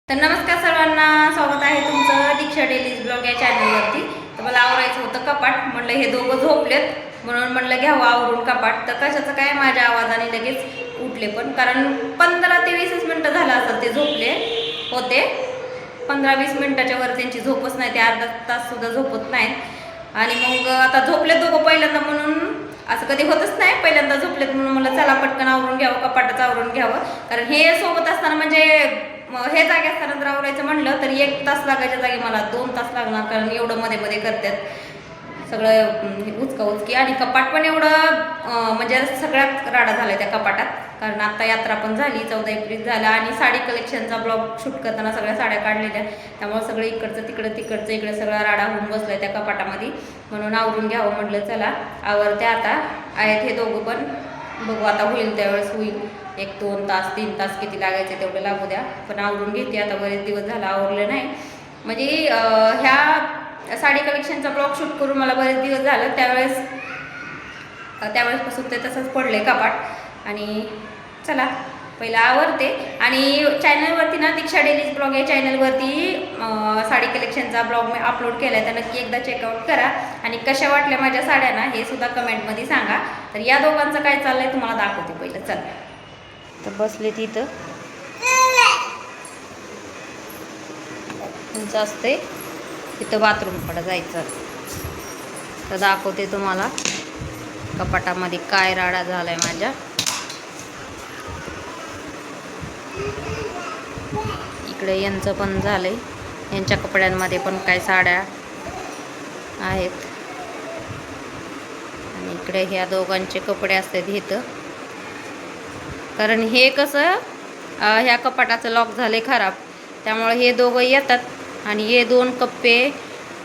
तर नमस्कार सर्वांना, स्वागत आहे तुमचं दीक्षा डेलीज ब्लॉग या चॅनलवरती. तर मला आवरायचं होतं कपाट. म्हणलं हे दोघं झोपलेत म्हणून म्हणलं घ्यावं आवरून कपाट. तर कशाचं काय, माझ्या आवाजाने लगेच उठले पण, कारण 15 ते 20 मिनटं झालं असं ते झोपले होते. 15-20 मिनटाच्या वर त्यांची झोपच नाही, ते अर्धा तास सुद्धा झोपत नाहीत. आणि मग आता झोपले दोघं पहिल्यांदा, म्हणून असं कधी होतच नाही, पहिल्यांदा झोपलेत म्हणून मला चला पटकन आवरून घ्यावं, कपाटच आवरून घ्यावं. कारण हे सोबत असताना म्हणजे हे जागे असताना जर आवरायचं म्हणलं तर 1 तास लागायच्या जागी मला 2 तास लागणार, कारण एवढं मध्ये मध्ये करतात सगळं उचका उचकी. आणि कपाट पण एवढं म्हणजे सगळ्यात राडा झाला त्या कपाटात, कारण आता यात्रा पण झाली, 14 एप्रिल झाला. आणि साडी कलेक्शनचा ब्लॉग शूट करताना सगळ्या साड्या काढलेल्या, त्यामुळे सगळं इकडचं तिकडं तिकडचं इकडे सगळा राडा होऊन बसलाय त्या कपाटामध्ये. म्हणून आवरून घ्यावं म्हटलं, चला आवरते. आता आहेत हे दोघं पण, बघू आता होईल त्यावेळेस होईल. 1-2 तास 3 तास किती लागायचे तेवढे लागू द्या, पण आवरून घेते. आता बरेच दिवस झाला आवरले नाही, म्हणजे ह्या साडी कलेक्शनचा ब्लॉग शूट करून मला बरेच दिवस झालं. त्यावेळेसपासून ते तसंच पडले कपाट. आणि चला पहिला आवरते. आणि चॅनलवरती ना, दीक्षा डेलीज ब्लॉग या चॅनलवरती साडी कलेक्शनचा ब्लॉग मी अपलोड केला आहे, तर नक्की एकदा चेकआउट करा. आणि कशा वाटल्या माझ्या साड्या ना, हे सुद्धा कमेंटमध्ये सांगा. तर या दोघांचं काय चाललंय तुम्हाला दाखवते पहिलं. चला, तर बसले तिथं तुमचं असते तिथं बाथरूमकडे जायचं. तर दाखवते तुम्हाला कपाटामध्ये काय राडा झालाय माझ्या. इकडे यांचं पण झालंय, यांच्या कपड्यांमध्ये पण काय साड्या आहेत. आणि इकडे ह्या दोघांचे कपडे असतात इथं, कारण हे कसं ह्या कपाटाचं लॉक झालंय खराब, त्यामुळे हे दोघं येतात. आणि हे 2 कप्पे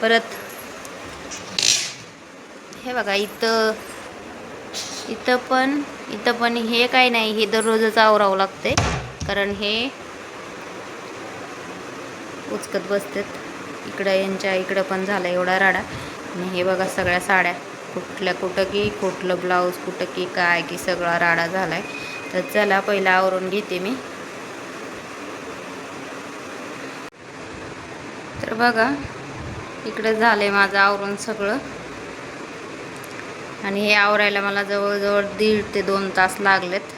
परत हे बघा, इथं पण हे काय नाही, हे दररोजच आवरावं लागते, कारण हे उचकत बसतात. इकडं यांच्या इकडं पण झालं एवढा राडा. आणि हे बघा सगळ्या साड्या, कुठं की कुठलं ब्लाऊज, कुठं की काय की सगळा राडा झालाय. तर चला पहिला आवरून घेते मी. तर बघा इकडे झालंय माझं आवरून सगळं. आणि हे आवरायला मला जवळजवळ 1.5 ते 2 तास लागलेत.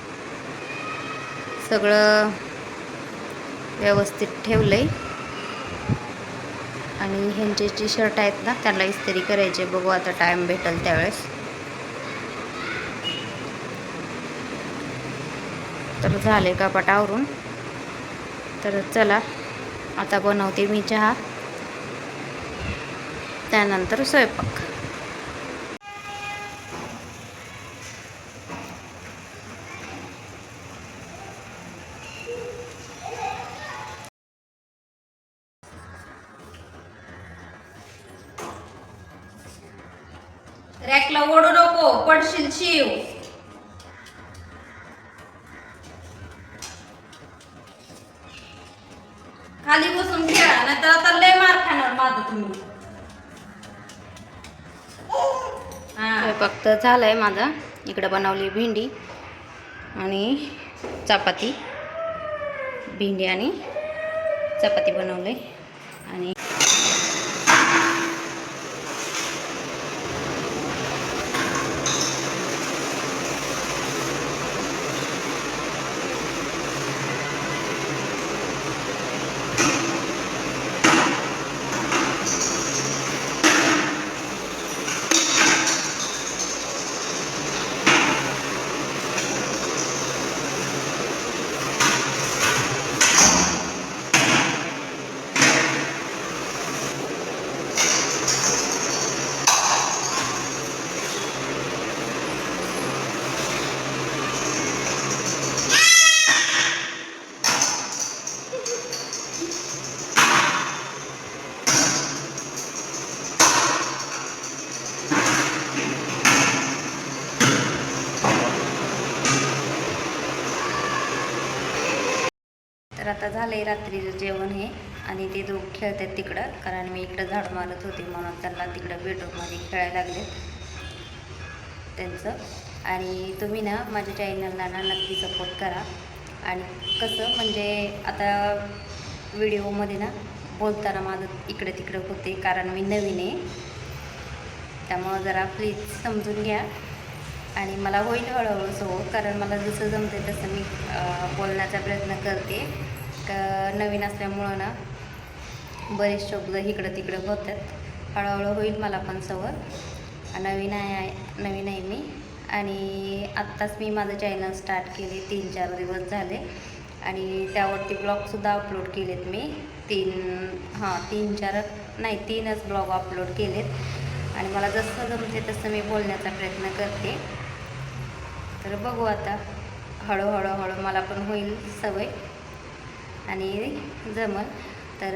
सगळं व्यवस्थित ठेवलंय. आणि ह्यांचे जे शर्ट आहेत ना, त्यांना इस्त्री करायचे. बघू आता टाइम भेटेल त्यावेळेस. तर झाले कपाट आवरून. तर चला आता बनवते मी चहा, त्यानंतर स्वयंपाक. रॅकला ओढू नको, पडशील शिव. खाली बसून खेळा, नाहीतर आता लय मार खाणार माझं तुम्ही. स्वयंपाक तर झालाय माझा. इकडे बनवली भेंडी आणि चपाती, भेंडी आणि चपाती बनवले. आणि तर आता झालंय रात्रीचं जेवण हे. आणि ते दोघं खेळतात तिकडं, कारण मी इकडं झाड मारत होते म्हणून त्यांना तिकडं बेडरूममध्ये खेळायला लागले त्यांचं. आणि तुम्ही ना माझ्या चॅनलला ना नक्की सपोर्ट करा. आणि कसं म्हणजे आता व्हिडिओमध्ये ना बोलताना माझं इकडे तिकडे होते, कारण मी नवीन आहे. त्यामुळं जरा प्लीज समजून घ्या आणि मला होईल हळूहळू सो, कारण मला जसं जमते तसं मी बोलण्याचा प्रयत्न करते. नवीन असल्यामुळं ना बरेच शब्द इकडं तिकडं होतात. हळूहळू होईल मला पण सवय. नवीन आहे मी आणि आत्ताच मी माझं चॅनल स्टार्ट केले, 3-4 दिवस झाले आणि त्यावरती ब्लॉगसुद्धा अपलोड केलेत मी. 3-4 ब्लॉग अपलोड केलेत आणि मला जसं जमते तसं मी बोलण्याचा प्रयत्न करते. तर बघू आता, हळूहळू मला पण होईल सवय आणि जमल. तर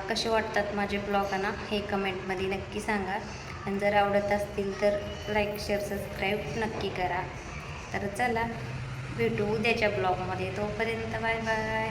कसे वाटतात माझे ब्लॉग ना हे कमेंटमध्ये नक्की सांगा. आणि जर आवडत असतील तर लाईक, शेअर, सबस्क्राईब नक्की करा. तर चला भेटू उद्याच्या ब्लॉगमध्ये. तोपर्यंत बाय बाय.